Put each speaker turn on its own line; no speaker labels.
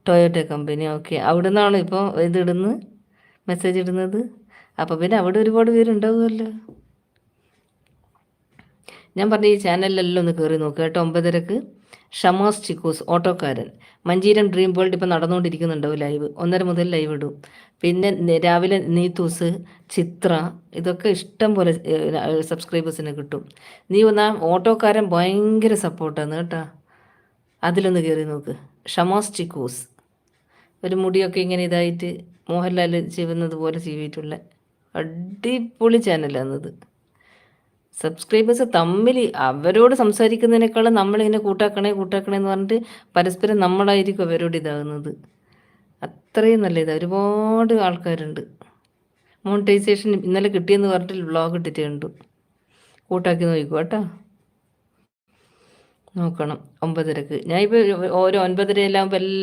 Toyota company. Okay, അവിടെ നിന്നാണ് ഇപ്പോൾ ഇതിടുന്നത്, മെസ്സേജ് ഇടുന്നത്. അപ്പോൾ പിന്നെ അവിടെ ഒരുപാട് പേരുണ്ടാവുമല്ലോ. ഞാൻ പറഞ്ഞ ഈ ചാനലിലെല്ലാം ഒന്ന് കയറി നോക്കുക കേട്ടോ. 9:30 ഷമാസ് ചിക്കൂസ് ഓട്ടോക്കാരൻ. മഞ്ചീരം ഡ്രീം വേൾഡ് ഇപ്പം നടന്നുകൊണ്ടിരിക്കുന്നുണ്ടാവും ലൈവ്. 1:30 മുതൽ ലൈവ് ഇടും. പിന്നെ രാവിലെ നീത്തൂസ്, ചിത്ര, ഇതൊക്കെ ഇഷ്ടം പോലെ സബ്സ്ക്രൈബേഴ്സിന് കിട്ടും. നീ വന്നാൽ ഓട്ടോക്കാരൻ ഭയങ്കര സപ്പോർട്ടാണ് കേട്ടോ. അതിലൊന്ന് കയറി നോക്ക്. ഷമാസ് ചിക്കൂസ്. ഒരു മുടിയൊക്കെ ഇങ്ങനെ ഇതായിട്ട് മോഹൻലാൽ ചെയ്യുന്നത് പോലെ ചെയ്തിട്ടുള്ള അടിപൊളി ചാനലാണിത്. സബ്സ്ക്രൈബേഴ്സ് തമ്മിൽ അവരോട് സംസാരിക്കുന്നതിനേക്കാളും നമ്മളിങ്ങനെ കൂട്ടാക്കണേ എന്ന് പറഞ്ഞിട്ട് പരസ്പരം നമ്മളായിരിക്കും അവരോട് ഇതാകുന്നത്. അത്രയും നല്ല ഇതാണ്. ഒരുപാട് ആൾക്കാരുണ്ട്. മോണിറ്റൈസേഷൻ ഇന്നലെ കിട്ടിയെന്ന് പറഞ്ഞിട്ട് വ്ളോഗ് ഇട്ടിട്ട് കണ്ടു. കൂട്ടാക്കി നോക്കൂ കേട്ടോ. നോക്കണം 9:30. ഞാൻ ഇപ്പോൾ ഓരോ 9:30 എല്ലാം